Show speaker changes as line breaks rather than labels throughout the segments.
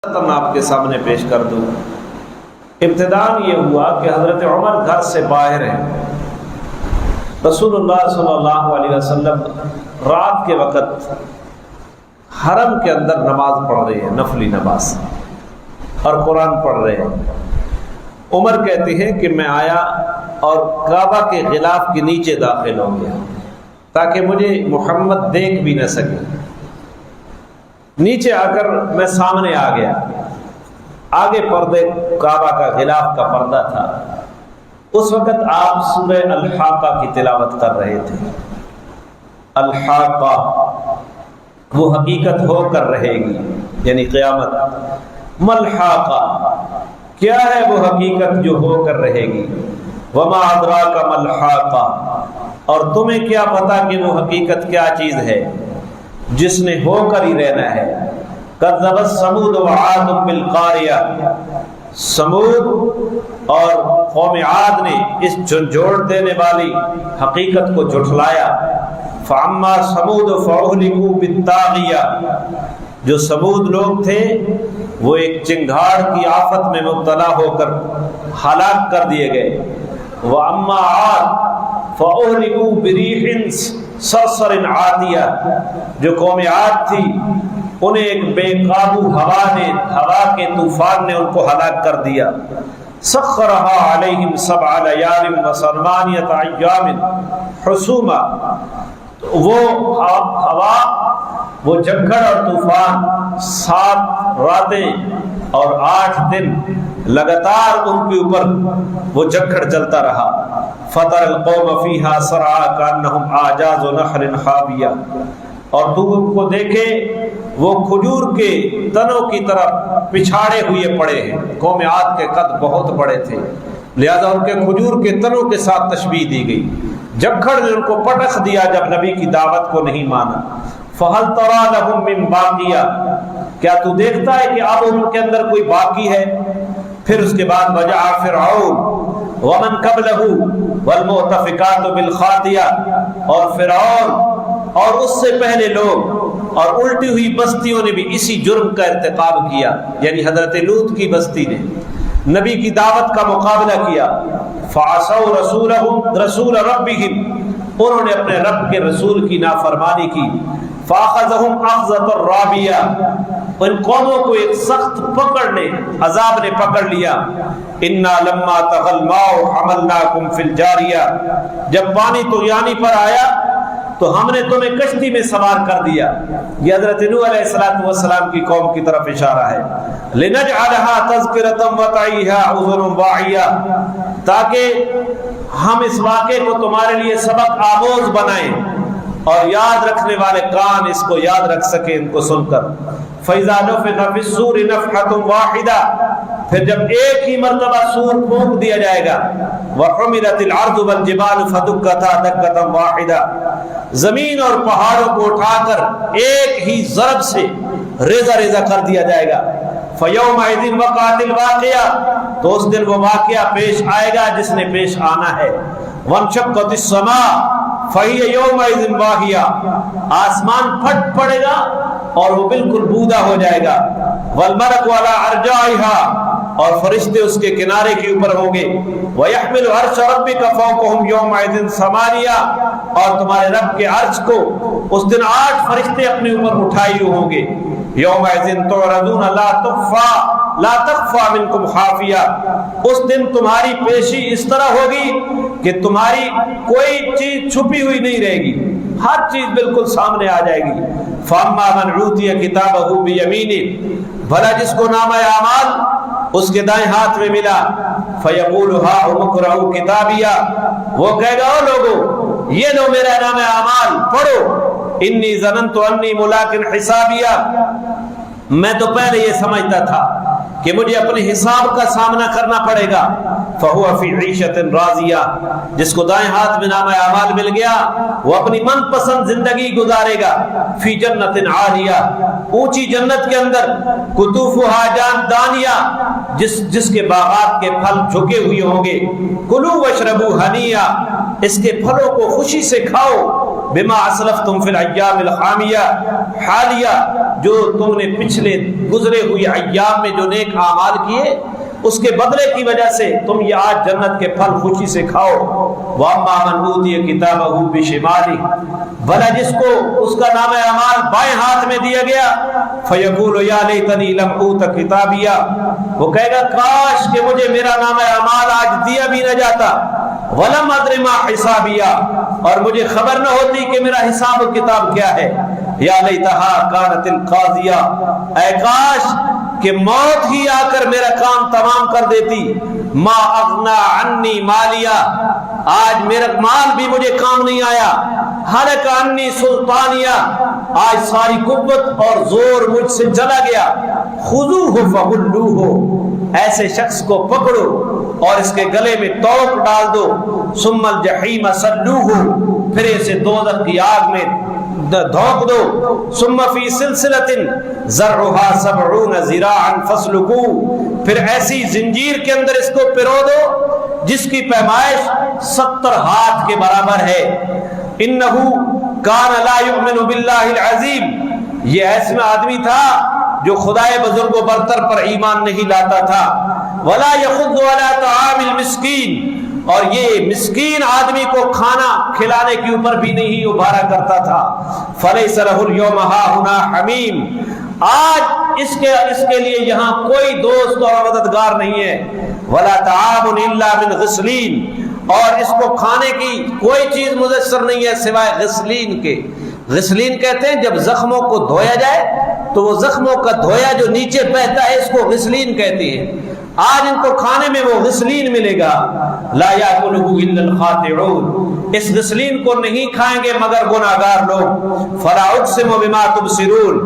آپ کے سامنے پیش کر دوں۔ ابتداءً یہ ہوا کہ حضرت عمر گھر سے باہر ہیں، رسول اللہ صلی اللہ علیہ وسلم رات کے وقت حرم کے اندر نماز پڑھ رہے ہیں، نفلی نماز، اور قرآن پڑھ رہے ہیں۔ عمر کہتے ہیں کہ میں آیا اور کعبہ کے غلاف کے نیچے داخل ہو گیا تاکہ مجھے محمد دیکھ بھی نہ سکے۔ نیچے آ کر میں سامنے آ گیا، آگے پردے کعبہ کا غلاف کا پردہ تھا۔ اس وقت آپ سورہ الحاقہ کی تلاوت کر رہے تھے۔ الحاقہ وہ حقیقت ہو کر رہے گی، یعنی قیامت۔ ملحاقہ کیا ہے وہ حقیقت جو ہو کر رہے گی؟ وما ادراک ملحاقہ، اور تمہیں کیا پتا کہ وہ حقیقت کیا چیز ہے جس نے ہو کر ہی رہنا ہے۔ کذبت ثمود وعاد بالقاریہ، سمود اور قوم عاد نے اس جھنجھوڑ دینے والی حقیقت کو جھٹلایا۔ فاما ثمود فاہلکوا بالطاغیہ، جو سمود لوگ تھے وہ ایک چنگھاڑ کی آفت میں مبتلا ہو کر ہلاک کر دیے گئے۔ واما عاد فاہلکوا بریح صرصر عاتیہ، جو قوم عاد تھی انہیں ایک بے قابو ہوا کے طوفان نے ان کو ہلاک کر دیا۔ سخرها علیہم 7 لیال و8 ایام حسوما، وہ ہوا، وہ جھکڑ اور طوفان 7 راتیں اور 8 دن لگاتار ان کے اوپر وہ جھکڑ چلتا رہا۔ فَتَرَ الْقَوْمَ فِيهَا سَرْعَىٰ كَأَنَّهُمْ أَعْجَازُ نَخْلٍ خَاوِيَةٍ، اور تو ان کو دیکھے وہ کھجور کے تنوں کی طرح پچھاڑے ہوئے پڑے ہیں۔ قوم عاد کے قد بہت بڑے تھے، لہذا ان کے کھجور کے تنوں کے ساتھ تشبیہ دی گئی۔ جھکڑ نے ان کو پٹخ دیا جب نبی کی دعوت کو نہیں مانا۔ فَهَلْ تَرَىٰ لَهُم مِّن بَاقِيَةٍ، کیا تو دیکھتا ہے کہ اب ان کے اندر کوئی باقی ہے؟ پھر اس کے بعد وجاء فرعون ومن قبلہ والمؤتفقات بالخاطئہ، اور فرعون اور اس سے پہلے لوگ اور الٹی ہوئی بستیوں نے بھی اسی جرم کا ارتکاب کیا، یعنی حضرت لوط کی بستی نے نبی کی دعوت کا مقابلہ کیا۔ فعصوا رسول ربهم، انہوں نے اپنے رب کے رسول کی نافرمانی کی۔ فاخذهم اخذۃ الرابیہ، ان قوموں کو ایک سخت پکڑ نے، عذاب نے پکڑ لیا۔ انا لما طغى الماء حملناكم في الجاریہ، جب پانی طغیانی پر آیا تو ہم نے تمہیں کشتی میں سوار کر دیا۔ یہ حضرت نوح علیہ السلام کی قوم کی طرف اشارہ ہے۔ لنجعلها تذکرۃ وتعیها اذن واعیہ، تاکہ ہم اس واقعے کو تمہارے لیے سبق آموز بنائیں اور یاد رکھنے والے کان اس کو یاد رکھ سکیں ان کو سن کر۔ فَإِذَا نُفِخَ فِي الصُّورِ نَفْخَةٌ وَاحِدَةٌ، پھر جب ایک ہی مرتبہ سور پھونک دیا جائے گا۔ وَحُمِلَتِ الْأَرْضُ وَالْجِبَالُ فَدُكَّتَا دَكَّةً وَاحِدَةً، زمین اور پہاڑوں کو اٹھا کر ایک ہی ضرب سے ریزہ ریزہ کر دیا جائے گا۔ فَيَوْمَئِذٍ وَقَعَتِ الْوَاقِعَةُ، تو اس دن وہ واقعہ پیش آئے گا جس نے پیش آنا ہے۔ وَانشَقَّتِ السَّمَاءُ فَهِيَ يَوْمَئِذٍ وَاهِيَةٌ، آسمان پھٹ پڑے گا اور وہ بالکل بودا ہو جائے گا۔ وَالْمَلَكُ عَلَىٰ أَرْجَائِهَا، اور فرشتے اس کے کنارے کے اوپر ہوں گے۔ وَيَحْمِلُ عَرْشَ رَبِّكَ فَوْقَهُمْ يَوْمَئِذٍ ثَمَانِيَةٌ، اور تمہارے رب کے عرش کو اس دن 8 فرشتے اپنے اوپر اٹھائے ہوں گے۔ يَوْمَئِذٍ تُعْرَضُونَ لَا تَخْفَىٰ مِنكُمْ خَافِيَةٌ، اس دن تمہاری پیشی اس طرح ہوگی کہ تمہاری کوئی چیز چھپی ہوئی نہیں رہے گی، ہر چیز بالکل سامنے آ جائے گی۔ فَأَمَّا مَنْ أُوتِيَ كِتَابَهُ بِيَمِينِهِ، بھلا جس کو نامہ اعمال اس کے دائیں ہاتھ میں ملا۔ فَيَقُولُ هَاؤُمُ اقْرَءُوا كِتَابِيَهْ، وہ کہے گا او لوگو یہ لو میرا نامہ اعمال پڑھو۔ إِنِّي ظَنَنْتُ أَنِّي مُلَاقٍ حِسَابِيَهْ، میں تو پہلے یہ سمجھتا تھا کہ مجھے اپنے حساب کا سامنا کرنا پڑے گا۔ فَهُوَ فِي عِيشَةٍ رَاضِيَةٍ، جس کو دائیں ہاتھ میں نامہ اعمال مل گیا وہ اپنی من پسند زندگی گزارے گا۔ فِي جَنَّةٍ عَالِيَةٍ، اونچی جنت کے اندر۔ قُطُوفُهَا دَانِيَةٌ، جس کے باغات کے پھل جھکے ہوئے ہوں گے۔ کُلُوا وَاشْرَبُوا هَنِيًّا، اس کے پھلوں کو خوشی سے کھاؤ۔ بما اسلفتم فی الایام الخامیہ حالیہ، جو تم نے پچھلے گزرے ہوئے ایام میں جو نیک اعمال کیے اس کے بدلے کی وجہ سے تم یہ آج جنت کے پھل خوشی سے کھاؤ۔ وَأَمَّا مَنْ أُوتِيَ كِتَابَهُ بِشِمَالِهِ، بھلا جس کو اس کا نام اعمال بائیں ہاتھ میں دیا گیا، فَيَقُولُ يَا لَيْتَنِي لَمْ أُوتَ كِتَابِيَهْ، وہ کہے گا کاش کہ مجھے میرا نام اعمال آج دیا بھی نہ جاتا، وَلَمْ أَدْرِ مَا حِسَابِيَهْ، اور مجھے خبر نہ ہوتی کہ میرا حساب و کتاب کیا ہے۔ یا لیتہا کانت القاضیہ، اے کاش کہ موت ہی آ کر میرا کام تمام کر دیتی۔ ما اغنا عنی مالیہ، آج میرا مال بھی مجھے کام نہیں آیا۔ ہلک عنی سلطانیہ، آج ساری قوت اور زور مجھ سے چلا گیا۔ خذوہ فغلوہ، ایسے شخص کو پکڑو اور اس کے گلے میں توق ڈال دو۔ ثم الجحیم صلوہ، پھر اسے دوزخ کی آگ میں دھونک دو۔ ثم فی سلسلۃ ذرعها 70 ذراعا فاسلکوہ، پھر ایسی زنجیر کے اندر اس کو پرو دو جس کی پیمائش 70 ہاتھ کے برابر ہے۔ انہ کان لا یؤمن باللہ العظیم، یہ ایسا آدمی تھا جو خدائے بزرگ و برتر پر ایمان نہیں لاتا تھا۔ ولا یحض علی طعام المسکین، اور یہ مسکین آدمی کو کھانا کھلانے کے اوپر بھی نہیں ابھارا کرتا تھا۔ فلیس لہ اليوم ہاہنا حمیم، آج اس کے لیے یہاں کوئی دوست اور مددگار نہیں ہے۔ ولا طعام الا من غسلین، اور اس کو کھانے کی کوئی چیز میسر نہیں ہے سوائے غسلین کے۔ غسلین کہتے ہیں جب زخموں کو دھویا جائے تو وہ زخموں کا دھویا جو نیچے بہتا ہے اس کو غسلین کہتے ہیں۔ آج ان کو کھانے میں وہ غسلین ملے گا۔ لا یاکلہ الا الخاطئون، اس غسلین کو نہیں کھائیں گے مگر گناہگار لوگ۔ فلا اقسم بما تبصرون،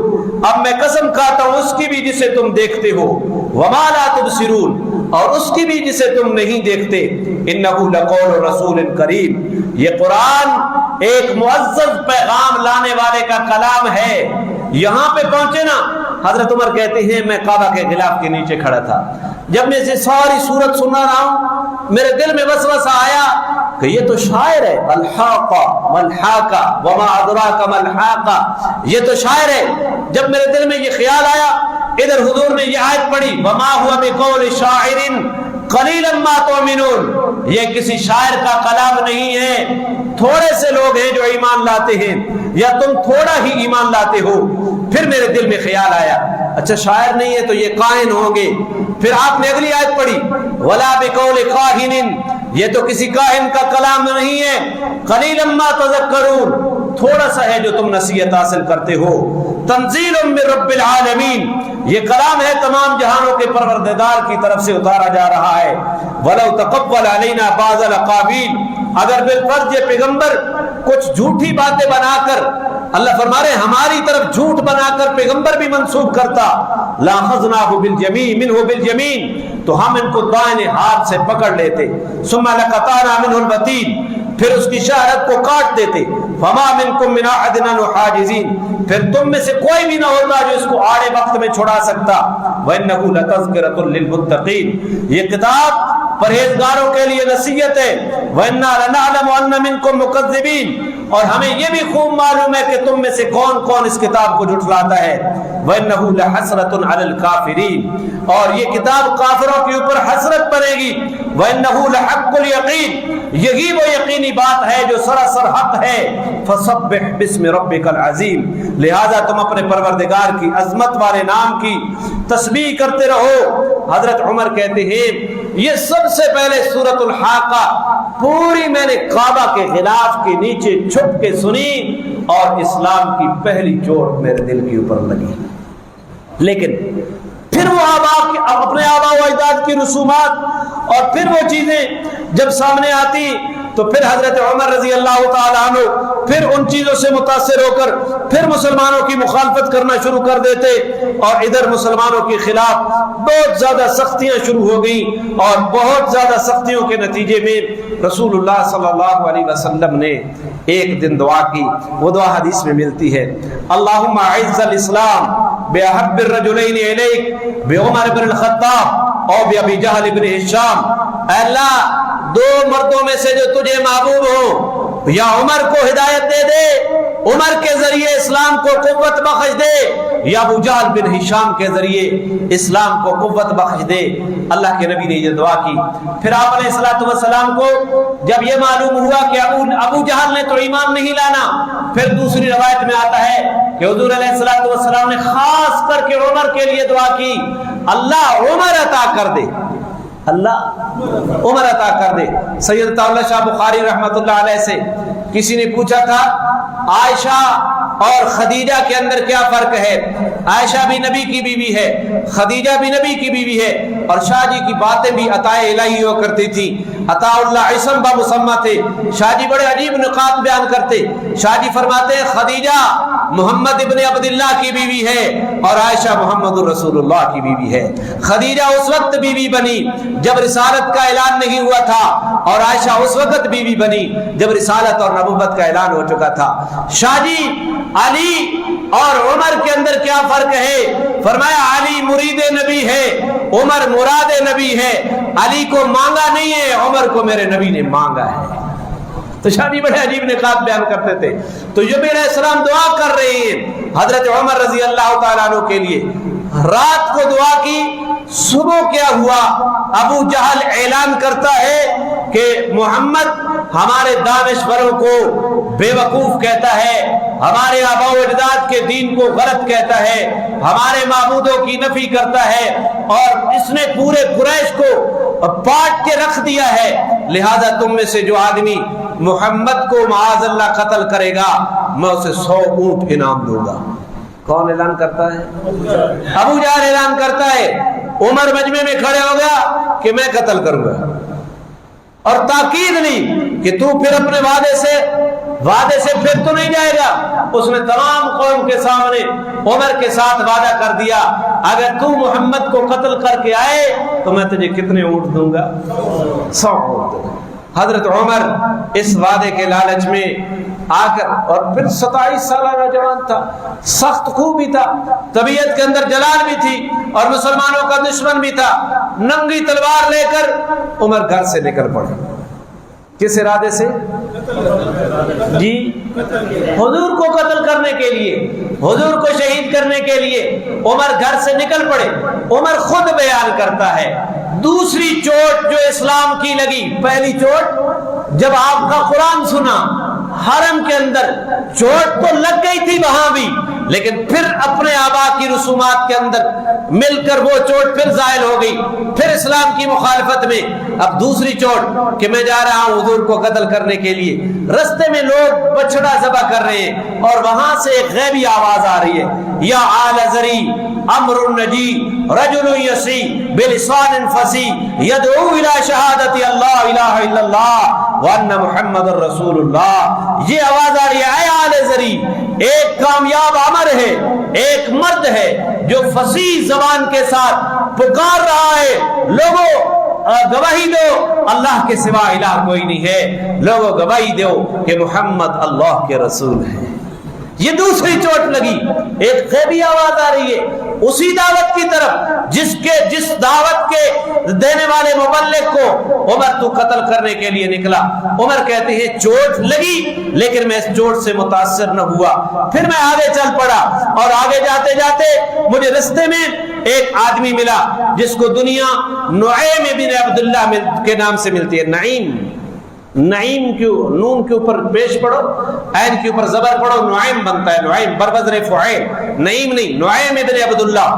اب میں قسم کھاتا ہوں اس کی بھی جسے تم دیکھتے ہو، وما لا تبصرون، اور اس کی بھی جسے تم نہیں دیکھتے۔ انہ لقول رسول کریم، یہ قرآن ایک معزز پیغام لانے والے کا کلام ہے۔ یہاں پہ پہنچے نا، حضرت عمر کہتے ہیں میں کعبہ کے غلاف کے نیچے کھڑا تھا، جب میں سے ساری سورت سنا رہا ہوں میرے دل میں وسوسہ آیا کہ یہ تو شاعر ہے، الحاقہ ملحاقہ وما ادراک ملحاقہ، یہ تو شاعر ہے۔ جب میرے دل میں یہ خیال آیا، ادھر حضور نے یہ آیت پڑھی، وما هو بقول شاعر قلیلا ما تؤمنون، یہ کسی شاعر کا کلام نہیں ہے، تھوڑے سے لوگ ہیں جو ایمان لاتے ہیں، یا تم تھوڑا ہی ایمان لاتے ہو۔ پھر میرے دل میں خیال آیا اچھا شاعر نہیں ہے تو یہ کاہن ہوں گے۔ پھر آپ نے اگلی آیت پڑھی، ولا بقول کاہن، یہ تو کسی کاہن کا کلام نہیں ہے، قلیلا ما تذکرون، تھوڑا سا ہے جو تم نصیحت حاصل کرتے ہو۔ تنزیل من رب العالمین، یہ کلام ہے تمام جہانوں کے پروردگار کی طرف سے اتارا جا رہا ہے۔ ولو تقبل علینا بعض الاقاویل، اگر بالفرض یہ پیغمبر کچھ جھوٹی باتیں بنا کر، اللہ فرما رہے ہماری طرف جھوٹ بنا کر پیغمبر بھی منسوب کرتا، لاخذناہ بالجمین منہ بالجمین، تو ہم ان کو دائیں ہاتھ سے پکڑ لیتے، ثم لقطعنا منہ الوتین، پھر اس کی شہرت کو کاٹ دیتے، فما منکم من احد عنہ حاجزین، پھر تم میں سے کوئی بھی نہ ہوتا جو اس کو آڑے وقت میں چھڑا سکتا۔ وَإِنَّهُ لَتَذْكِرَةٌ لِّلْمُتَّقِينَ، یہ کتاب پرہیزگاروں کے لیے نصیحت ہے۔ وَإِنَّا لَنَعْلَمُ أَنَّ مِنكُم مُّكَذِّبِينَ، اور ہمیں یہ بھی خوب معلوم ہے کہ تم میں سے کون کون اس کتاب کو جھٹلاتا ہے۔ وَإِنَّهُ لَحَسْرَةٌ عَلَى الْكَافِرِينَ، اور یہ کتاب کافروں کے اوپر حسرت پڑے گی۔ وَإِنَّهُ لَحَقُّ الْيَقِينِ، یہی وہ یقینی بات ہے جو سراسر حق ہے۔ فَسَبِّحْ بِاسْمِ رَبِّكَ الْعَظِيمِ، لہذا تم اپنے پروردگار کی عظمت والے نام کی تسبیح کرتے رہو۔ حضرت عمر کہتے ہیں یہ سب سے پہلے سورۃ الحاقہ پوری میں نے کعبہ کے غلاف کے نیچے چھپ کے سنی، اور اسلام کی پہلی چوٹ میرے دل کے اوپر لگی۔ لیکن پھر وہ اپنے آباء و اجداد کی رسومات اور پھر وہ چیزیں جب سامنے آتی تو پھر حضرت عمر رضی اللہ تعالیٰ عنہ پھر ان چیزوں سے متاثر ہو کر پھر مسلمانوں کی مخالفت کرنا شروع کر دیتے، اور ادھر مسلمانوں کے خلاف بہت زیادہ سختیاں شروع ہو گئیں، اور بہت زیادہ سختیوں کے نتیجے میں رسول اللہ صلی اللہ علیہ وسلم نے ایک دن دعا کی، وہ دعا حدیث میں ملتی ہے، اللہم اعز الاسلام بأحب الرجلین الیک بعمر بن الخطاب اور بأبی جہل بن ہشام، اے اللہ دو مردوں میں سے جو تجھے محبوب ہو یا عمر کو ہدایت دے دے، عمر کے ذریعے اسلام کو قوت بخش دے، یا ابو جہل بن ہشام کے ذریعے اسلام کو قوت بخش دے۔ اللہ کے نبی نے یہ دعا کی۔ پھر آپ علیہ الصلوۃ والسلام کو جب یہ معلوم ہوا کہ ابو جہل نے تو ایمان نہیں لانا، پھر دوسری روایت میں آتا ہے کہ حضور علیہ الصلوۃ والسلام نے خاص کر کے عمر کے لیے دعا کی، اللہ عمر عطا کر دے، اللہ عمر عطا کر دے۔ سید اللہ شاہ بخاری رحمۃ اللہ علیہ سے کسی نے پوچھا تھا عائشہ اور خدیجہ کے اندر کیا فرق ہے؟ عائشہ بھی نبی کی بیوی ہے، خدیجہ بھی نبی کی بیوی ہے، اور شاہ جی کی باتیں بھی عطا الہی ہوا کرتی تھی، عطا اللہ عصم بمسمہ تھے۔ شاہ جی بڑے عجیب نکات بیان کرتے۔ شاہ جی فرماتے ہیں خدیجہ محمد ابن عبداللہ کی بیوی ہے اور عائشہ محمد الرسول اللہ کی بیوی ہے۔ خدیجہ اس وقت بیوی بنی جب رسالت کا اعلان نہیں ہوا تھا، اور عائشہ اس وقت بیوی بنی جب رسالت اور نبوت کا اعلان ہو چکا تھا۔ شاہ جی علی اور عمر کے اندر کیا فرق ہے؟ فرمایا علی مرید نبی ہے، عمر مراد نبی ہے۔ علی کو مانگا نہیں ہے، عمر کو میرے نبی نے مانگا ہے۔ تو شاہ جی بڑے عجیب نکات بیان کرتے تھے۔ تو نبی علیہ السلام دعا کر رہے ہیں حضرت عمر رضی اللہ تعالیٰ عنہ کے لیے، رات کو دعا کی، صبح کیا ہوا؟ ابو جہل اعلان کرتا ہے کہ محمد ہمارے دانشوروں کو بے وقوف کہتا ہے، ہمارے آباء و اجداد کے دین کو غلط کہتا ہے، ہمارے معبودوں کی نفی کرتا ہے، اور اس نے پورے قریش کو پاٹ کے رکھ دیا ہے، لہذا تم میں سے جو آدمی محمد کو معاذ اللہ قتل کرے گا میں اسے 100 اونٹ انعام دوں گا۔ کون اعلان کرتا ہے؟ ابو جہل اعلان کرتا ہے۔ عمر مجمع میں کھڑے ہو گیا کہ میں قتل کروں گا، اور تاکید نہیں کہ تو پھر اپنے وعدے سے پھر تو نہیں جائے گا۔ اس نے تمام قوم کے سامنے عمر کے ساتھ وعدہ کر دیا، اگر تو محمد کو قتل کر کے آئے تو میں تجھے کتنے اونٹ دوں گا؟ 100 اونٹ دوں گا۔ حضرت عمر اس وعدے کے لالچ میں آ کر، اور پھر 27 سالہ نوجوان تھا، سخت خو بھی تھا، طبیعت کے اندر جلال بھی تھی، اور مسلمانوں کا دشمن بھی تھا، ننگی تلوار لے کر عمر گھر سے نکل پڑے۔ کس ارادے سے؟ جی حضور کو قتل کرنے کے لیے، حضور کو شہید کرنے کے لیے عمر گھر سے نکل پڑے۔ عمر خود بیان کرتا ہے، دوسری چوٹ جو اسلام کی لگی، پہلی چوٹ جب آپ کا قرآن سنا حرم کے اندر، چوٹ تو لگ گئی تھی وہاں بھی، لیکن پھر اپنے آبا کی رسومات کے اندر مل کر وہ چوٹ پھر زائل ہو گئی، پھر اسلام کی مخالفت میں اب دوسری چوٹ کہ میں جا رہا ہوں حضور کو قتل کرنے کے لیے۔ رستے میں لوگ بچڑا ذبح کر رہے ہیں، اور وہاں سے ایک غیبی آواز آ رہی ہے، یا آل زری امر النجی رجل یسی بلسان فصیح یدعو الی شہادت اللہ الہ الا اللہ وان محمد الرسول اللہ۔ یہ آواز آ رہی ہے، اے آل زری، ایک کامیاب امر ہے، ایک مرد ہے جو فصیح زبان کے ساتھ پکار رہا ہے، لوگوں گواہی دو اللہ کے سوا الہ کوئی نہیں ہے، لوگوں گواہی دو کہ محمد اللہ کے رسول ہے۔ یہ دوسری چوٹ لگی، ایک غیبی آواز آ رہی ہے اسی دعوت کی طرف جس دعوت کے دینے والے مبلغ کو عمر تو قتل کرنے کے لیے نکلا۔ عمر کہتے ہیں چوٹ لگی لیکن میں اس چوٹ سے متاثر نہ ہوا، پھر میں آگے چل پڑا، اور آگے جاتے جاتے مجھے رستے میں ایک آدمی ملا جس کو دنیا نعیم بن عبداللہ کے نام سے ملتی ہے۔ نعیم کیوں؟ نون کے اوپر پیش پڑھو، عین کے اوپر زبر پڑھو، نعیم بنتا ہے، نعیم بروزر فعیل، نعیم نہیں، نعیم ابن عبداللہ۔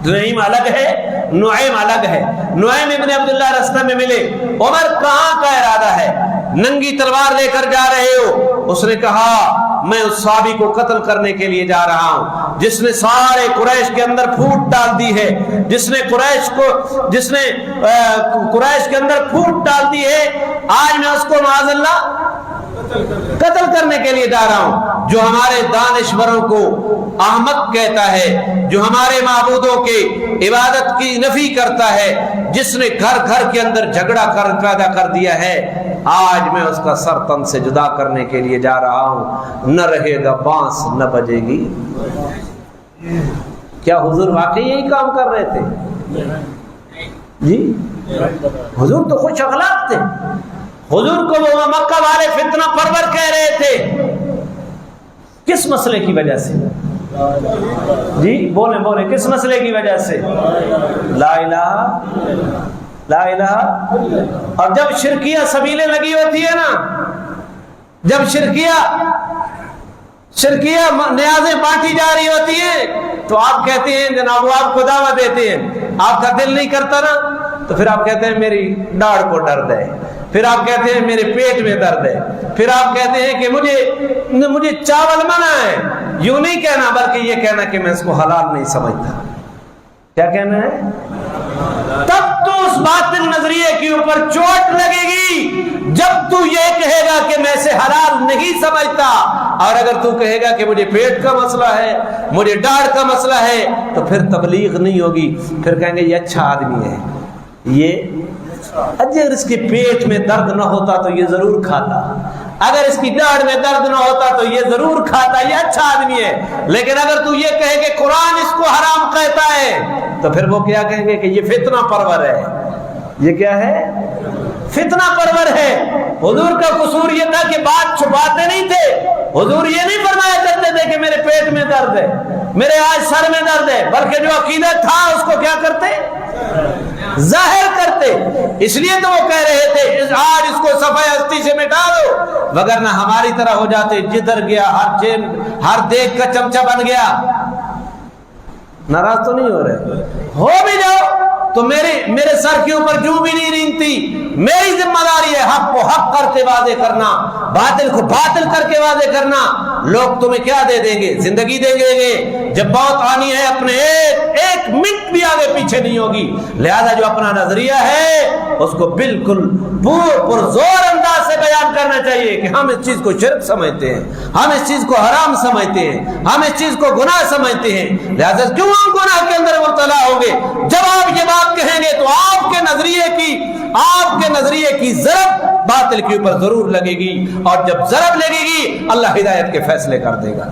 نعیم الگ ہے، نعیم الگ ہے۔ نعیم ابن عبداللہ رستہ میں ملے، عمر کہاں کا ارادہ ہے؟ ننگی تلوار لے کر جا رہے ہو؟ اس نے کہا میں اس صحابی کو قتل کرنے کے لیے جا رہا ہوں جس نے سارے قریش کے اندر پھوٹ ڈال دی ہے، جس نے قریش کے اندر پھوٹ ڈال دی ہے، آج میں اس کو معاذ اللہ قتل کرنے کے لیے جا رہا ہوں۔ جو ہمارے دانشوروں کو احمق کہتا ہے، جو ہمارے معبودوں کے عبادت کی نفی کرتا ہے، جس نے گھر گھر کے اندر جھگڑا پیدا کر دیا ہے، آج میں اس کا سر تن سے جدا کرنے کے لیے جا رہا ہوں، نہ رہے گا بانس نہ بجے گی۔ کیا حضور واقعی یہی کام کر رہے تھے؟ جی حضور تو خوش اخلاق تھے، حضور کو وہ مکہ والے فتنہ پرور کہہ رہے تھے، کس مسئلے کی وجہ سے؟ جی بولیں بولیں، کس مسئلے کی وجہ سے؟ لا الہ۔ اور جب شرکیہ سبیلیں لگی ہوتی ہے نا، جب شرکیہ نیازیں بانٹی جا رہی ہوتی ہیں تو آپ کہتے ہیں جناب وہ آپ کو دعوت دیتے ہیں، آپ کا دل نہیں کرتا نا تو پھر آپ کہتے ہیں میری ڈاڑھ کو درد ہے، پھر آپ کہتے ہیں میرے پیٹ میں درد ہے، پھر آپ کہتے ہیں کہ مجھے چاول منع ہے۔ یوں نہیں کہنا بلکہ یہ کہنا کہ میں اس کو حلال نہیں سمجھتا۔ کیا کہنا ہے؟ تب تو اس باطل نظریے کے اوپر چوٹ لگے گی جب تو یہ کہے گا کہ میں اسے حلال نہیں سمجھتا، اور اگر تو کہے گا کہ مجھے پیٹ کا مسئلہ ہے، مجھے ڈاڑھ کا مسئلہ ہے، تو پھر تبلیغ نہیں ہوگی، پھر کہیں گے یہ اچھا آدمی ہے، یہ اگر اس کے پیٹ میں درد نہ ہوتا تو یہ ضرور کھاتا، اگر اس کی ڈاڑھ میں درد نہ ہوتا تو یہ ضرور کھاتا، یہ اچھا آدمی ہے۔ لیکن اگر تو یہ کہے کہ قرآن اس کو حرام کہتا ہے تو پھر وہ کیا کہیں گے کہ یہ فتنہ پرور ہے۔ یہ کیا ہے؟ فتنہ پرور ہے۔ حضور کا قصور یہ تھا کہ بات چھپاتے نہیں تھے، حضور یہ نہیں فرمایا کرتے تھے کہ میرے پیٹ میں درد ہے، میرے آج سر میں درد ہے، بلکہ جو عقیدہ تھا اس کو کیا کرتے؟ ظاہر کرتے۔ اس لیے تو وہ کہہ رہے تھے آج اس کو صفحہ ہستی سے مٹا دو، وگرنہ ہماری طرح ہو جاتے، جدھر گیا ہر دیگ کا چمچہ بن گیا۔ ناراض تو نہیں ہو رہے؟ ہو بھی جاؤ تو میرے سر کے اوپر جو بھی نہیں رینگتی، میری ذمہ داری ہے حق کو حق کر کے واضح کرنا، باطل کو باطل کر کے واضح کرنا۔ لوگ تمہیں کیا دے دیں گے؟ زندگی دے دیں گے، جب بہت آنی ہے اپنے ایک منٹ بھی آگے پیچھے نہیں ہوگی۔ لہذا جو اپنا نظریہ ہے اس کو بالکل پرزور انداز سے بیان کرنا چاہیے کہ ہم اس چیز کو شرک سمجھتے ہیں، ہم اس چیز کو حرام سمجھتے ہیں، ہم اس چیز کو گناہ سمجھتے ہیں، لہذا کیوں ہم گناہ کے اندر مبتلا ہوں گے؟ جب آپ یہ بات کہیں گے تو آپ کے نظریے کی ضرب باطل کے اوپر ضرور لگے گی، اور جب ضرب لگے گی اللہ ہدایت کے فیصلے کر دے گا۔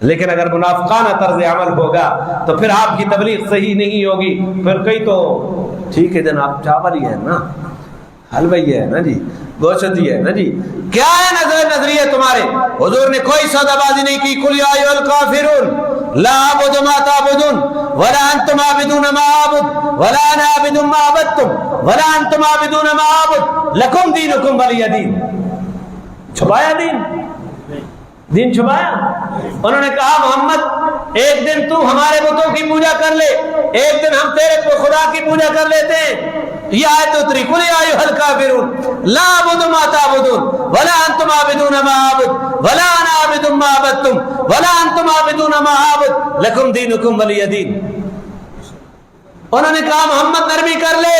لیکن اگر منافقانہ طرز عمل ہوگا تو پھر آپ کی تبلیغ صحیح نہیں ہوگی۔ پھر کئی تو ٹھیک ہے جناب چاول ہی ہے نا، حلوہ ہی ہے نا جی، گوشت ہی ہے نا جی، کیا ہے نظریے تمہارے؟ حضور نے کوئی سودا بازی نہیں کی۔ قل یا ایھا الکافرون لا اعبد ما تعبدون ولا انتم عابدون ما اعبد ولا انا عابد ما عبدتم ولا انتم عابدون ما اعبد لکم دینکم ولی دین۔ چھپایا دین چھپایا؟ انہوں نے کہا محمد ایک دن تو ہمارے بتوں کی پوجا کر لے، ایک دن ہم تیرے خدا کی پوجا کر لیتے ہیں۔ یہ آیت اتری قل یا ایھا الکافرون لا اعبد ما تعبدون ولا انتم عابدون ما اعبد ولا انا عابد ما عبدتم ولا انتم عابدون ما اعبد لکم دینکم ولی دین۔ انہوں نے کہا محمد نرمی کر لے،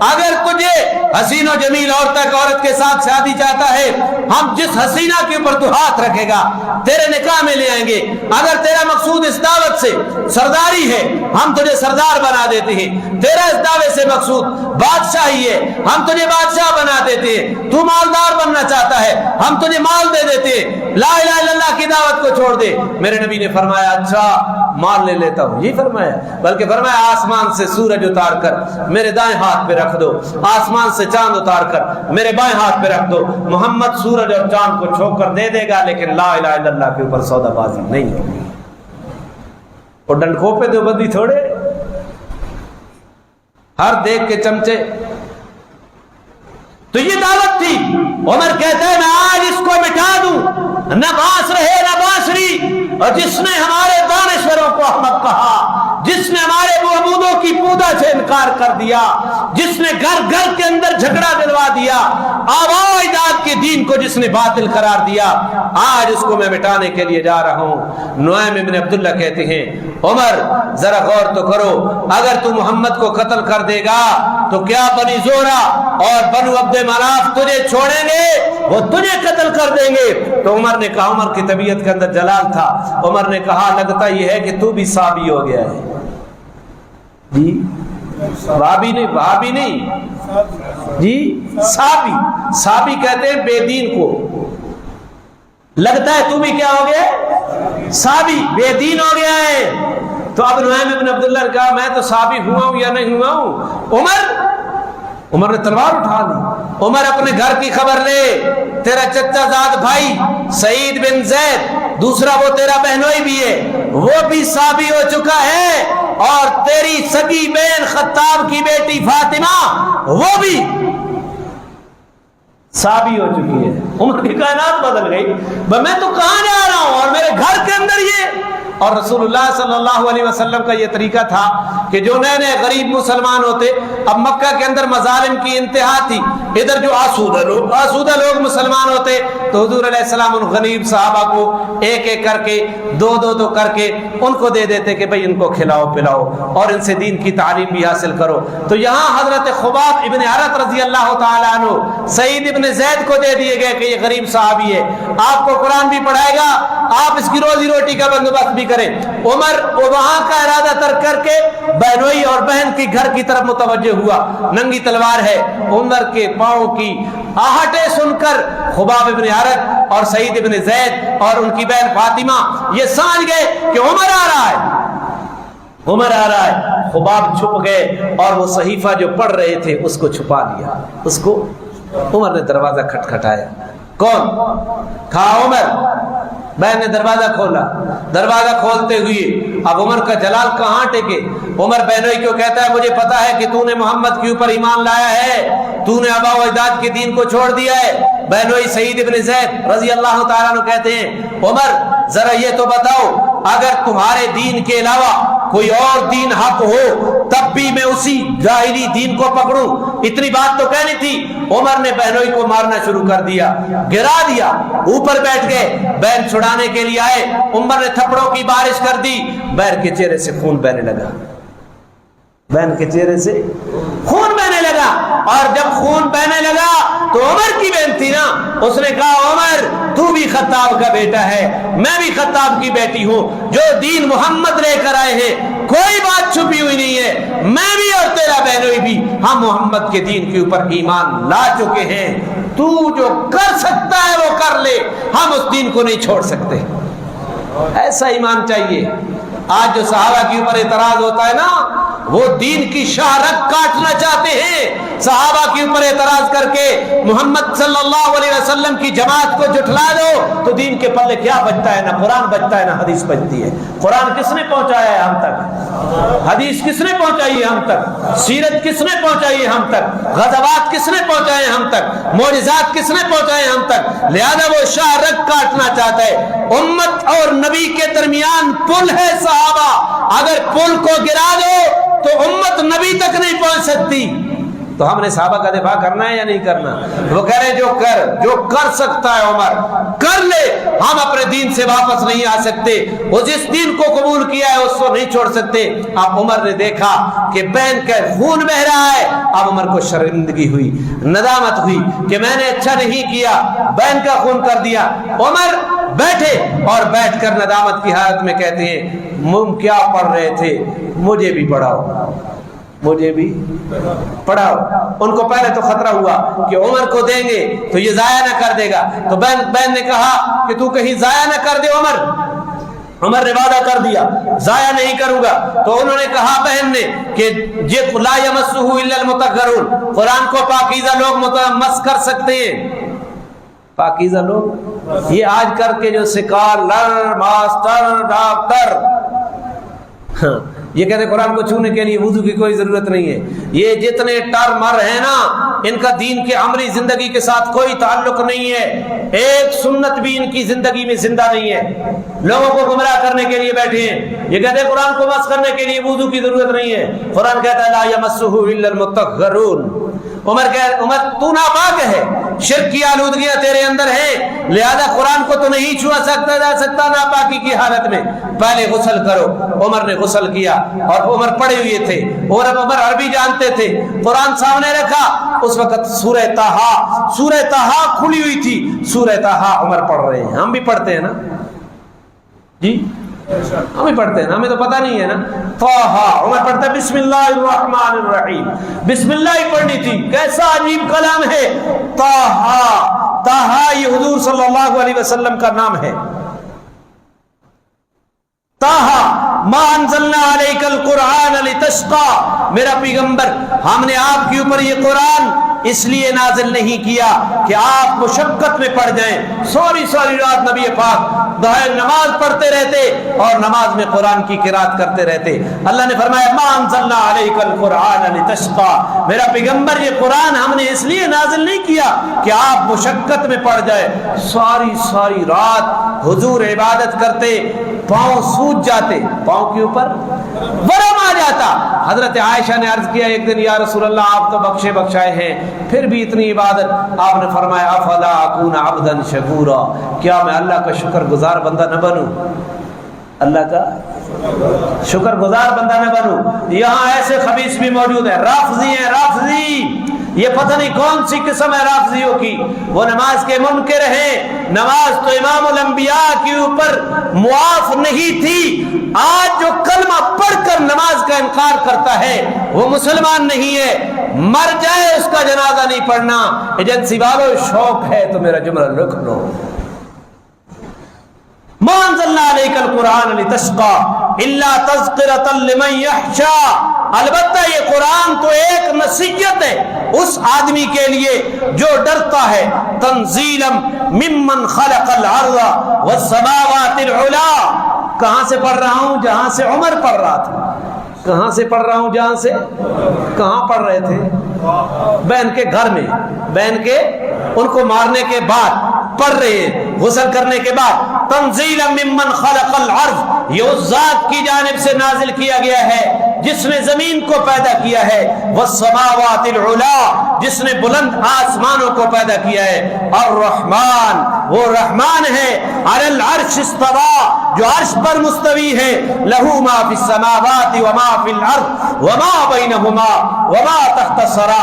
اگر تجھے حسین و جمیل عورت کے ساتھ شادی چاہتا ہے، ہم جس حسینہ کے اوپر تو ہاتھ رکھے گا تیرے نکاح میں لے آئیں گے۔ اگر تیرا مقصود اس دعوت سے سرداری ہے ہم تجھے سردار بنا دیتے ہیں، تیرا اس دعوے سے مقصود بادشاہی ہے ہم تجھے بادشاہ بنا دیتے ہیں، تو مالدار بننا چاہتا ہے ہم تجھے مال دے دیتے ہیں، لا الہ الا اللہ کی دعوت کو چھوڑ دے۔ میرے نبی نے فرمایا اچھا مال لے لیتا ہوں، یہ فرمایا، بلکہ فرمایا آسمان سے سورج اتار کر میرے دائیں ہاتھ پہ رکھ دو، آسمان سے چاند اتار کر میرے بائیں ہاتھ پہ رکھ دو، محمد سورج اور چاند کو چھو کر دے دے گا لیکن لا الہ الا اللہ کے اوپر سودا بازی نہیں ہوگی۔ اور ڈنڈکوں پہ دیوبندی تھوڑے، ہر دیکھ کے چمچے۔ تو یہ دعوت تھی۔ عمر کہتا ہے میں آج اس کو مٹا دوں، نہ باس رہے نہ بانسری۔ اور جس نے ہمارے دانشوروں کو احمق کہا، جس نے ہمارے معبودوں کی پوجا سے انکار کر دیا، جس نے گھر گھر کے اندر جھگڑا دلوا دیا، آباء و اجداد کے دین کو جس نے باطل قرار دیا، آج اس کو میں مٹانے کے لیے جا رہا ہوں۔ نعیم ابن عبداللہ کہتے ہیں عمر ذرا غور تو کرو، اگر تو محمد کو قتل کر دے گا تو کیا بنی زہرہ اور بنو عبد مناف تجھے چھوڑیں گے؟ وہ تجھے قتل کر دیں گے۔ تو عمر نے کہا، عمر کی طبیعت کے اندر جلال تھا، عمر نے کہا لگتا یہ ہے کہ تو بھی صابی ہو گیا ہے۔ جی وہابی نہیں جی، صابی کہتے ہیں بے دین کو۔ لگتا ہے تو بھی کیا ہو گیا؟ صابی، بے دین ہو گیا ہے۔ تو اب نعیم ابن عبداللہ نے کہا میں تو صابی ہوا ہوں یا نہیں ہوا ہوں؟ عمر عمر نے تلوار اٹھا لی. عمر اپنے گھر کی خبر لے, تیرا چچا زاد بھائی سعید بن زید, دوسرا وہ تیرا بہنوئی بھی ہے, وہ بھی صحابی ہو چکا ہے, اور تیری سگی بہن خطاب کی بیٹی فاطمہ وہ بھی صحابی ہو چکی ہے. عمر کی کائنات بدل گئی, میں تو کہاں جا رہا ہوں اور میرے گھر کے اندر یہ. اور رسول اللہ صلی اللہ علیہ وسلم کا یہ طریقہ تھا کہ جو نئے نئے غریب مسلمان ہوتے, اب مکہ کے اندر مظالم کی انتہا تھی, ادھر جو آسودہ لوگ مسلمان ہوتے تو حضور علیہ السلام ان غریب صحابہ کو ایک ایک کر کے دو کر کے ان کو دے دیتے کہ بھئی ان کو کھلاؤ پلاؤ اور ان سے دین کی تعلیم بھی حاصل کرو. تو یہاں حضرت خباب ابن عرط رضی اللہ تعالیٰ عنہ سعید ابن زید کو دے دیے گئے کہ یہ غریب صحابی ہے, آپ کو قرآن بھی پڑھائے گا, آپ اس کی روزی روٹی کا بندوبست بھی کریں. عمر وہاں کا ارادہ ترک کر کے بہنوئی اور بہن کی گھر کی طرف متوجہ ہوا, ننگی تلوار ہے. عمر کے پاؤں کی آہٹیں سن کر خباب ابن عرط اور سعید ابن زید اور ان کی بہن فاطمہ یہ سمجھ گئے کہ عمر آ رہا ہے, عمر آ رہا ہے. خباب چھپ گئے اور وہ صحیفہ جو پڑھ رہے تھے اس کو چھپا لیا. اس کو عمر نے دروازہ کھٹکھٹایا, کون کھا عمر. بہن نے دروازہ کھولا, دروازہ کھولتے ہوئے اب عمر کا جلال کہاں ٹکے. عمر بہنوئی کو کہتا ہے مجھے پتا ہے کہ تو نے محمد کے اوپر ایمان لایا ہے, تو نے آبا و اجداد کے دین کو چھوڑ دیا ہے. بہنوئی سعید ابن زید رضی اللہ تعالیٰ عنہ کہتے ہیں عمر ذرا یہ تو بتاؤ, اگر تمہارے دین کے علاوہ کوئی اور دین حق ہو تب بھی میں اسی جاہلی دین کو پکڑوں. اتنی بات تو کہنی تھی. عمر نے بہنوئی کو مارنا شروع کر دیا, گرا دیا, اوپر بیٹھ گئے. بہن چھڑانے کے لیے آئے, عمر نے تھپڑوں کی بارش کر دی. بہن کے چہرے سے خون بہنے لگا, بہن کے چہرے سے خون بہنے لگا. اور جب خون بہنے لگا تو عمر کی بہن تھی نا, اس نے کہا عمر تو بھی خطاب کا بیٹا ہے, میں بھی خطاب کی بیٹی ہوں, جو دین محمد لے کر آئے ہیں کوئی بات چھپی ہوئی نہیں ہے, میں بھی اور تیرا بہنوئی بھی ہم محمد کے دین کے اوپر ایمان لا چکے ہیں, تو جو کر سکتا ہے وہ کر لے, ہم اس دین کو نہیں چھوڑ سکتے. ایسا ایمان چاہیے. آج جو صحابہ کے اوپر اعتراض ہوتا ہے نا, وہ دین کی شاہرگ کاٹنا چاہتے ہیں. صحابہ کے اوپر اعتراض کر کے محمد صلی اللہ علیہ وسلم کی جماعت کو جھٹلا دو تو دین کے پلے کیا بچتا ہے؟ نہ قرآن بچتا ہے نہ حدیث بچتی ہے. قرآن کس نے پہنچایا ہے ہم تک؟ حدیث کس نے پہنچائی ہے ہم تک؟ سیرت کس نے پہنچائی ہے ہم تک؟ غزوات کس نے پہنچائے ہم تک؟ معجزات کس نے پہنچائے ہم تک؟ لہذا وہ شاہرگ کاٹنا چاہتا ہے. امت اور نبی کے درمیان پل ہے صحابہ, اگر پل کو گرا دو تو امت نبی تک نہیں پہنچ سکتی. تو ہم نے صحابہ کا دفاع کرنا ہے یا نہیں کرنا؟ وہ کہہ رہے جو کر سکتا ہے عمر کر لے, ہم اپنے دین سے واپس نہیں آ سکتے, وہ جس دین کو قبول کیا ہے اس کو نہیں چھوڑ سکتے. اب عمر نے دیکھا کہ بہن کا خون بہ رہا ہے, اب عمر کو شرمندگی ہوئی, ندامت ہوئی کہ میں نے اچھا نہیں کیا, بہن کا خون کر دیا. عمر بیٹھے اور بیٹھ کر ندامت کی حالت میں کہتے ہیں تم کیا پڑھ رہے تھے, مجھے بھی پڑھاؤ, مجھے بھی پڑھاؤ. ان کو پہلے تو خطرہ ہوا کہ عمر کو دیں گے تو یہ ضائع نہ کر دے گا, تو بہن نے کہا کہ تو کہیں ضائع نہ کر دے عمر. عمر نے وعدہ کر دیا ضائع نہیں کروں گا. تو انہوں نے کہا بہن نے کہ یہ لا یمسہ الا المطہرون, قرآن کو پاکیزہ لوگ مس کر سکتے ہیں. پاکیزہ لوگ یہ آج کر کے جو سکالر ماسٹر ڈاکٹر یہ کہتے ہیں قرآن کو چھونے کے لیے وضو کی کوئی ضرورت نہیں ہے. یہ جتنے ٹرمر ہیں نا, ان کا دین کے عملی زندگی کے ساتھ کوئی تعلق نہیں ہے, ایک سنت بھی ان کی زندگی میں زندہ نہیں ہے, لوگوں کو گمراہ کرنے کے لیے بیٹھے ہیں. یہ کہتے ہیں قرآن کو مس کرنے کے لیے وضو کی ضرورت نہیں ہے, قرآن کہتا ہے لا یمسہ الا المطہرون. عمر تو ناپاک ہے, شرک کی آلودگیاں تیرے اندر ہیں, لہذا قرآن کو تو نہیں چھوا جا سکتا ناپاکی کی حالت میں, پہلے غسل کرو. عمر نے غسل کیا اور عمر پڑے ہوئے تھے, اور عمر عربی جانتے تھے. قرآن سامنے رکھا, اس وقت سورہ طٰہٰ کھلی ہوئی تھی, سورہ طٰہٰ عمر پڑھ رہے ہیں. ہم بھی پڑھتے ہیں نا جی, ہم بھی پڑھتے ہیں نا, ہمیں تو پتہ نہیں ہے نا. طٰہٰ عمر پڑھتا ہے بسم اللہ الرحمن الرحیم, بسم اللہ ہی پڑھنی تھی. کیسا عجیب کلام ہے طٰہٰ, یہ حضور صلی اللہ علیہ وسلم کا نام ہے. طٰہٰ ما انزلنا علیک القرآن لتشقى، میرا پیغمبر ہم نے آپ کے اوپر یہ قرآن اس لیے نازل نہیں کیا کہ آپ مشقت میں پڑ جائیں. ساری رات نبی پاک دہائے نماز پڑھتے رہتے اور نماز میں قرآن کی قرات کرتے رہتے. اللہ نے فرمایا ما انزلنا علیک القرآن لتشقى، میرا پیغمبر یہ قرآن ہم نے اس لیے نازل نہیں کیا کہ آپ مشقت میں پڑ جائے. ساری رات حضور عبادت کرتے، پاؤں سوج جاتے، پاؤں کے اوپر ورم آ جاتا. حضرت عائشہ نے عرض کیا ایک دن یا رسول اللہ آپ تو بخشے بخشائے ہیں پھر بھی اتنی عبادت. آپ نے فرمایا افلا اکون عبدا شکورا، کیا میں اللہ کا شکر گزار بندہ نہ بنوں؟ اللہ کا شکر گزار بندہ نہ بنوں. یہاں ایسے خبیث بھی موجود ہیں، رافضی ہیں، رافضی. یہ پتہ نہیں کون سی قسم ہے رافضیوں کی. وہ نماز کے منکر ہیں. نماز تو امام الانبیاء کے اوپر معاف نہیں تھی. آج جو کلمہ پڑھ کر نماز کا انکار کرتا ہے وہ مسلمان نہیں ہے. مر جائے اس کا جنازہ نہیں پڑھنا. ایجنسی والوں شوق ہے تو میرا جملہ لکھ لو. ما انزلنا علیک القرآن لتشقى الا تذکرۃ لمن یخشی، البتہ یہ قرآن تو ایک نصیحت ہے اس آدمی کے لیے جو ڈرتا ہے. تنزیلا ممن خلق الارض والسماوات العلی. کہاں سے پڑھ رہا ہوں؟ جہاں سے عمر پڑھ رہا تھا. کہاں سے پڑھ رہا ہوں؟ جہاں سے کہاں پڑھ رہے تھے؟ بہن کے گھر میں. بہن کے ان کو مارنے کے بعد پڑھ رہے ہیں، غسل کرنے کے بعد. تنزیلا ممن خلق الارض، یہ اس ذات کی جانب سے نازل کیا گیا ہے جس نے زمین کو پیدا کیا ہے. والسماوات العلی، جس نے بلند آسمانوں کو پیدا کیا ہے. الرحمن، وہ رحمان ہے. علی العرش استوى، جو عرش پر مستوی ہے. لہ ما فی السماوات وما فی الارض وما بینہما وما تحت الثری،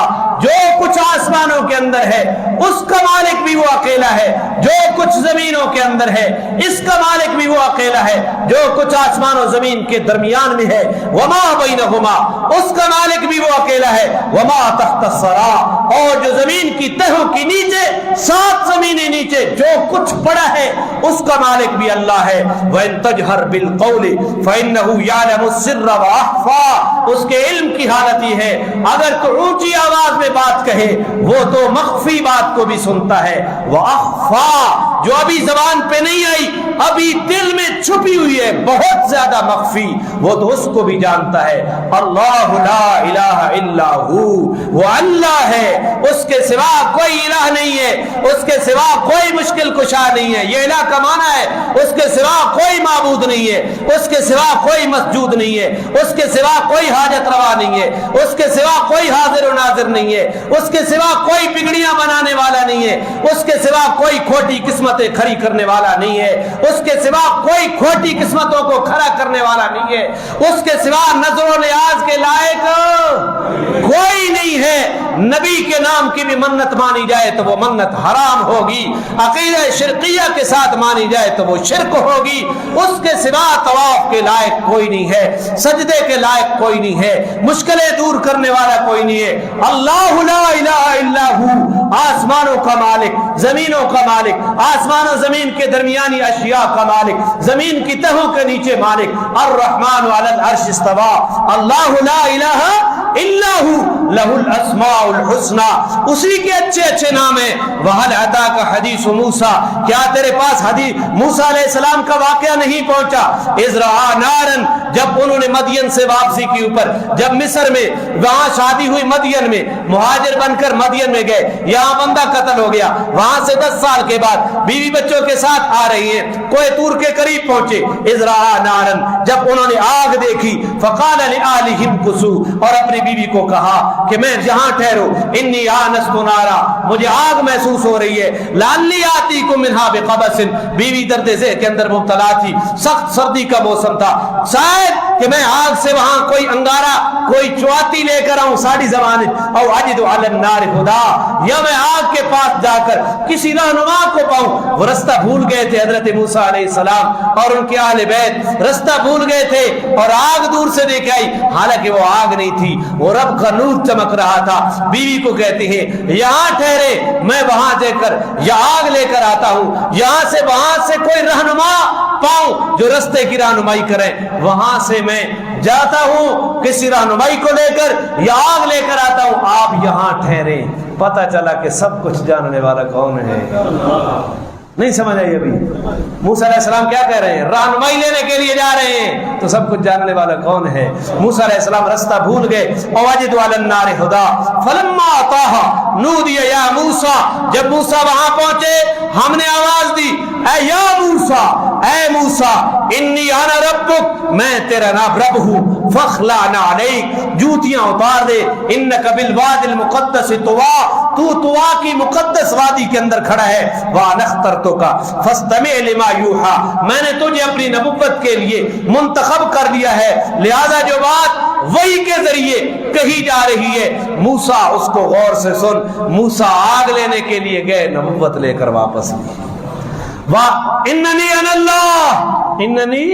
جو کچھ آسمانوں کے اندر ہے اس کا مالک بھی وہ اکیلا ہے. جو کچھ زمینوں کے اندر ہے اس کا مالک بھی وہ اکیلا ہے. جو کچھ آسمان و زمین کے درمیان میں ہے وما بینہما، اس کا مالک بھی وہ اکیلا ہے. وما تحت الثری، اور جو زمین کی تہوں کی نیچے 7 زمینیں نیچے جو کچھ پڑا ہے اس کا مالک بھی اللہ ہے. وَإِن تَجْهَرْ بِالْقَوْلِ فَإِنَّهُ يَعْلَمُ السِّرَّ وَأَخْفَى، اس کے علم کی حالت یہ ہے اگر تو اونچی آواز میں بات کہے وہ تو مخفی بات کو بھی سنتا ہے. وَأَخْفَى، جو ابھی زبان پہ نہیں آئی، ابھی دل میں چھپی ہوئی ہے، بہت زیادہ مخفی، وہ تو اس کو بھی جانتا ہے. اللہ لا الہ الا ہو، وہ اللہ ہے، اس کے سوا کوئی الہ نہیں ہے، اس کے سوا کوئی مشکل کشا نہیں ہے. یہ الہ کا معنی ہے اس کے سوا کوئی معبود نہیں ہے، اس کے سوا کوئی مسجود نہیں ہے، اس کے سوا کوئی حاجت روا نہیں ہے، اس کے سوا کوئی حاضر و ناظر نہیں ہے، اس کے سوا کوئی بگڑیاں بنانے والا نہیں ہے، اس کے سوا کوئی کھوٹی قسمتیں کھڑی کرنے والا نہیں ہے، اس کے سوا کوئی کھوٹی قسمتوں کو کھڑا کرنے والا نہیں ہے، اس کے سوا نظر و نیاز کے لائق کوئی نہیں ہے. نبی کے نام کی بھی منت مانی جائے تو وہ منت حرام ہوگی. عقیدہ شرکیہ کے ساتھ مانی جائے تو وہ شرک ہوگی. اس کے سوا طواف کے لائق کوئی نہیں ہے، سجدے کے لائق کوئی نہیں ہے، مشکلیں دور کرنے والا کوئی نہیں ہے. اللہ لا الہ الا ہو، آسمانوں کا مالک، زمینوں کا مالک، آسمان و زمین کے درمیانی اشیاء کا مالک، زمین کی تہوں کے نیچے مالک. الرحمن علی العرش استوى، اللہ لا الہ الا ہو، لہ الاسماء الحسنى، اسی کے اچھے نام ہیں. وَهَلْ أَتَاكَ حَدِيثُ مُوسَىٰ، کیا تیرے پاس حدیث موسیٰ علیہ السلام کا واقعہ نہیں پہنچا؟ اِذْ رَأَىٰ نَارًا، جب انہوں نے مدین سے واپسی کے اوپر، جب مصر میں وہاں شادی ہوئی، مدین میں مہاجر بن کر مدین میں گئے، یہاں بندہ قتل ہو گیا، وہاں سے 10 سال کے بعد بیوی بچوں کے ساتھ آ رہی ہیں، کوہ طور کے قریب پہنچے. اِذْ رَأَىٰ نَارًا، جب انہوں نے آگ دیکھی، فَقَالَ لِأَهْلِهِ امْكُثُوا، اور اپنی بیوی کو کہا کہ میں جہاں ٹھہرو، انی آنست نارا، مجھے آگ محسوس ہو رہی ہے، لعلی آتیکم منہا بقبس، بیوی درد ذہن کے اندر مبتلا تھی، سخت سردی کا موسم تھا، شاید کہ میں آگ سے وہاں کوئی انگارہ، کوئی چواتی لے کر آؤں ساڑی زمانے، او اجد علی النار ہدا، یا میں آگ کے پاس جا کر کسی رہنما کو پاؤں. وہ رستہ بھول گئے تھے حضرت موسیٰ علیہ السلام اور ان کے اہل بیت، رستہ بھول گئے تھے اور آگ دور سے دیکھ آئی، حالانکہ وہ آگ نہیں تھی، وہ رب کا نور چمک رہا تھا. بیوی کو کہتے ہیں یہاں ٹھہرے، میں وہاں جا کر یا آگ لے کر آتا ہوں، یہاں سے وہاں سے کوئی رہنما پاؤں جو رستے کی رہنمائی کریں، وہاں سے میں جاتا ہوں کسی رہنمائی کو لے کر یا آگ لے کر آتا ہوں، آپ یہاں ٹھہرے۔ پتہ چلا کہ سب کچھ جاننے والا کون ہے؟ نہیں سمجھ آئی ابھی؟ موسیٰ علیہ السلام کیا کہہ رہے ہیں؟ رہنمائی لینے کے لیے جا رہے ہیں، تو سب کچھ جاننے والا کون ہے؟ موسیٰ علیہ السلام رستہ بھول گئے۔ وَوَجِدُوا عَلَى النَّارِ هُدًى فَلَمَّا أَتَاهَا نُودِيَ يَا مُوسَىٰ، جب موسیٰ وہاں پہنچے ہم نے آواز دی، اے یا موسیٰ، اے موسیٰ، انی انا ربک، میں تیرا رب ہوں، فاخلع نعلیک، جوتیاں اتار دے، انک بالوادی المقدس طویٰ، تو طویٰ کی مقدس وادی کے اندر کھڑا ہے، وَأَنَا اخْتَرْتُکَ فَاسْتَمِعْ لِمَا یُوحَىٰ، میں نے تجھے اپنی نبوت کے لیے منتخب کر دیا ہے، لہذا جو بات وحی کے ذریعے کہی جا رہی ہے موسیٰ اس کو غور سے سن۔ موسیٰ آگ لینے کے لیے گئے، نبوت لے کر واپس لی۔ اننی انا اللہ، اننی،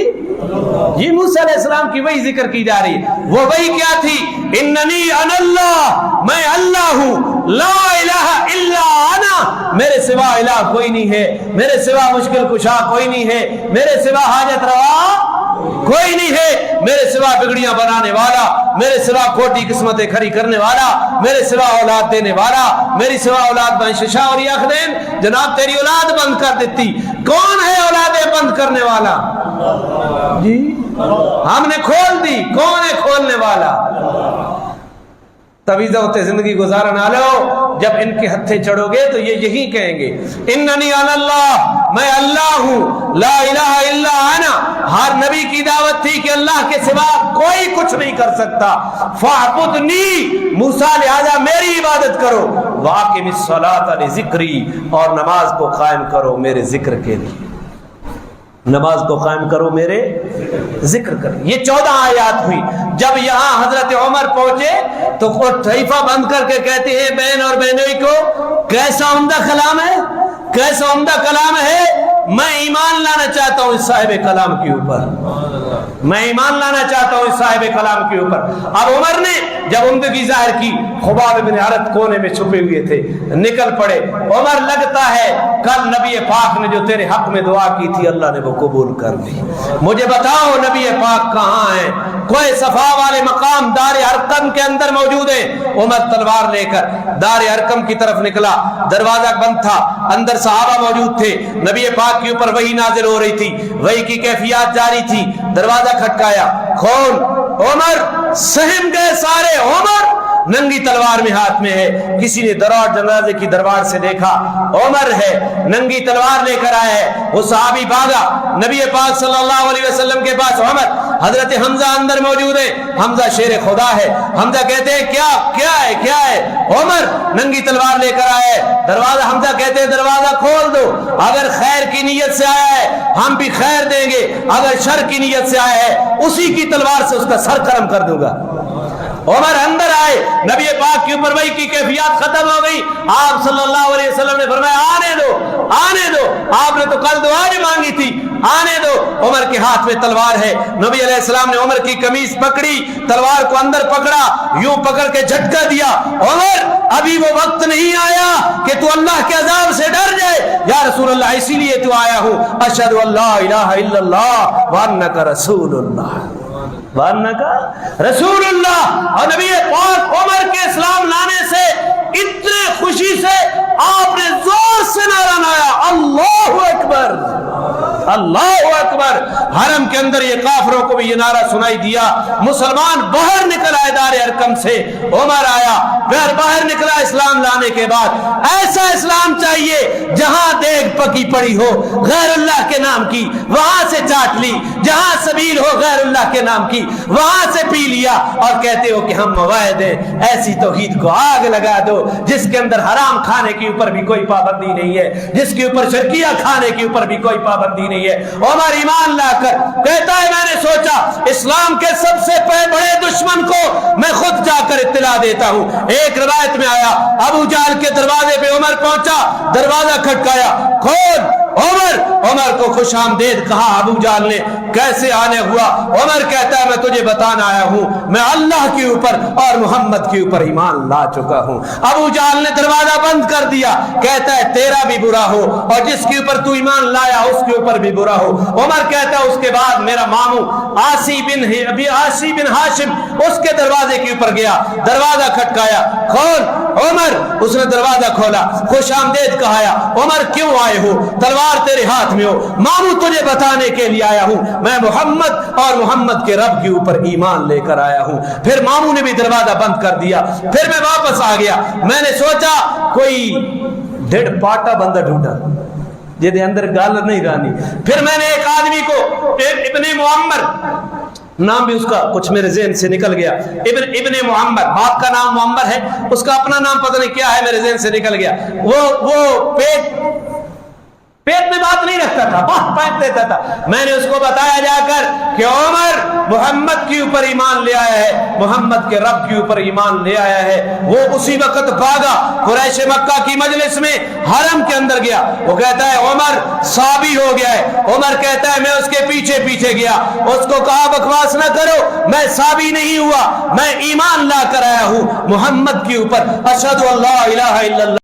یہ موسیٰ علیہ السلام کی وہی ذکر کی جا رہی ہے۔ وہ وہی کیا تھی؟ اننی انا اللہ، میں اللہ ہوں، لا الہ الا انا، میرے سوا الہ کوئی نہیں ہے، میرے سوا مشکل کشا کوئی نہیں ہے، میرے سوا حاجت روا کوئی نہیں ہے، میرے سوا بگڑیاں بنانے والا، میرے سوا کھوٹی قسمتیں کھڑی کرنے والا، میرے سوا اولاد دینے والا، میری سوا اولاد بنششا اور یخدین، جناب تیری اولاد بند کر دیتی۔ کون ہے اولادیں بند کرنے والا؟ جی ہم نے کھول دی، کون ہے کھولنے والا؟ طویزہ ہوتے زندگی گزارا نہ لو، جب ان کے ہتھے چڑھو گے تو یہ یہی کہیں گے، اننی انا اللہ، میں اللہ ہوں، لا الہ الا انا۔ ہر نبی کی دعوت تھی کہ اللہ کے سوا کوئی کچھ نہیں کر سکتا، فاعبدنی، موسیٰ لہذا میری عبادت کرو، واقم الصلاۃ لذکری، اور نماز کو قائم کرو میرے ذکر کے لیے، نماز کو قائم کرو میرے ذکر کر۔ یہ 14 آیات ہوئی۔ جب یہاں حضرت عمر پہنچے تو صحیفہ بند کر کے کہتے ہیں بہن اور بہنوئی کو، کیسا عمدہ کلام ہے، کیسا عمدہ کلام ہے، میں ایمان لانا چاہتا ہوں اس صاحب کلام کے اوپر، میں ایمان لانا چاہتا ہوں اس صاحب کلام کے اوپر۔ اب عمر نے جب عمدگی ظاہر کی، خباب بن عرت کونے میں چھپے ہوئے تھے، نکل پڑے۔ عمر لگتا ہے کل نبی پاک نے جو تیرے حق میں دعا کی تھی اللہ نے وہ قبول کر دی، مجھے بتاؤ نبی پاک کہاں ہیں؟ کوئی صفا والے مقام دار ارقم کے اندر موجود ہے۔ عمر تلوار لے کر دار ارقم کی طرف نکلا، دروازہ بند تھا، اندر صحابہ موجود تھے، نبی پاک کے اوپر وحی نازل ہو رہی تھی، وحی کی کیفیات جاری تھی۔ دروازہ کھٹکایا، کھول، عمر، سہم گئے سارے، عمر ننگی تلوار میں ہاتھ میں ہے۔ کسی نے دروازے کی دربار سے دیکھا، عمر ہے، ننگی تلوار لے کر آیا ہے۔ وہ صحابی بھاگا نبی پاک صلی اللہ علیہ وسلم کے پاس، عمر، حضرت حمزہ اندر موجود ہے، حمزہ شیر خدا ہے۔ حمزہ کہتے ہیں کیا ہے کیا ہے؟ عمر ننگی تلوار لے کر آیا ہے، دروازہ، حمزہ کہتے ہیں دروازہ کھول دو، اگر خیر کی نیت سے آیا ہے ہم بھی خیر دیں گے، اگر شر کی نیت سے آیا ہے اسی کی تلوار سے اس کا سر قلم کر دوں گا۔ عمر اندر آئے، نبی پاک کے اوپر وحی کی کیفیات ختم ہو گئی۔ آپ صلی اللہ علیہ وسلم نے فرمایا آنے دو، آنے دو، آپ نے تو کل دعا بھی مانگی تھی، آنے دو۔ عمر کے ہاتھ میں تلوار ہے، نبی علیہ السلام نے عمر کی قمیض پکڑی، تلوار کو اندر پکڑا، یوں پکڑ کے جھٹکا دیا، عمر ابھی وہ وقت نہیں آیا کہ تو اللہ کے عذاب سے ڈر جائے۔ یا رسول اللہ اسی لیے تو آیا ہوں، اشہد ان لا الہ الا اللہ وانک رسول اللہ، وانک رسول اللہ۔ اور نبی پاک عمر کے اسلام لانے سے اتنے خوشی سے آپ نے زور سے نعرہ لایا، اللہ اکبر، اللہ اکبر۔ حرم کے اندر یہ کافروں کو بھی یہ نعرہ سنائی دیا، مسلمان باہر نکل آئے دار ارقم سے، عمر آیا، باہر نکلا اسلام لانے کے بعد۔ ایسا اسلام چاہیے جہاں دیگ پکی پڑی ہو غیر اللہ کے نام کی، وہاں سے چاٹ لی، جہاں سبیل ہو غیر اللہ کے نام کی وہاں سے پی لیا، اور کہتے ہو کہ ہم موحد ہیں۔ ایسی توحید کو آگ لگا دو جس کے اندر حرام کھانے کے اوپر بھی کوئی پابندی نہیں ہے، جس کے اوپر شرکیہ کھانے کے اوپر بھی کوئی پابندی نہیں ہے۔ عمر ایمان لا کر کہتا ہے میں نے سوچا اسلام کے سب سے بڑے دشمن کو میں خود جا کر اطلاع دیتا ہوں۔ ایک روایت میں آیا ابو جہل کے دروازے پہ عمر پہنچا، دروازہ کھٹکایا، کھول، عمر کو خوش آمدید کہا ابو جہل نے، کیسے آنے ہوا؟ عمر کہتا ہے میں تجھے بتانا آیا ہوں، میں اللہ کے اوپر اور محمد کے اوپر ایمان لا چکا ہوں۔ ابو جہل نے دروازہ بند کر دیا، کہتا ہے تیرا بھی برا ہو اور جس کے اوپر تو ایمان لایا اس کے اوپر بھی برا ہو۔ عمر کہتا ہے اس کے بعد میرا ماموں عاصی بن ہاشم اس کے دروازے کے اوپر گیا، دروازہ کھٹکایا، کھول عمر، اس نے دروازہ کھولا، خوش آمدید کہایا، عمر کیوں آئے ہو؟ تلوار تیرے ہاتھ میں ہو؟ ماموں تجھے بتانے کے لیے آیا ہوں، میں محمد اور محمد کے رب کے اوپر ایمان لے کر آیا ہوں۔ پھر ماموں نے بھی دروازہ بند کر دیا، پھر میں واپس آ گیا، میں نے سوچا کوئی ڈیڑھ پاٹا بندہ ڈھونڈا جہدے اندر گل نہیں رانی۔ پھر میں نے ایک آدمی کو ابن معمر، نام بھی اس کا کچھ میرے ذہن سے نکل گیا، ابن معمر، باپ کا نام معمر ہے، اس کا اپنا نام پتہ نہیں کیا ہے، میرے ذہن سے نکل گیا۔ وہ پیٹ میں بات نہیں رکھتا تھا، بات پھینک دیتا تھا۔ میں نے اس کو بتایا جا کر کہ عمر محمد کے اوپر ایمان لے آیا ہے، محمد کے رب کے اوپر ایمان لے آیا ہے۔ وہ اسی وقت بھاگا، قریش مکہ کی مجلس میں حرم کے اندر گیا، وہ کہتا ہے عمر صحابی ہو گیا ہے۔ عمر کہتا ہے میں اس کے پیچھے پیچھے گیا، اس کو کہا بکواس نہ کرو، میں صحابی نہیں ہوا، میں ایمان لا کر آیا ہوں محمد کے اوپر، اشہد ان لا الہ الا اللہ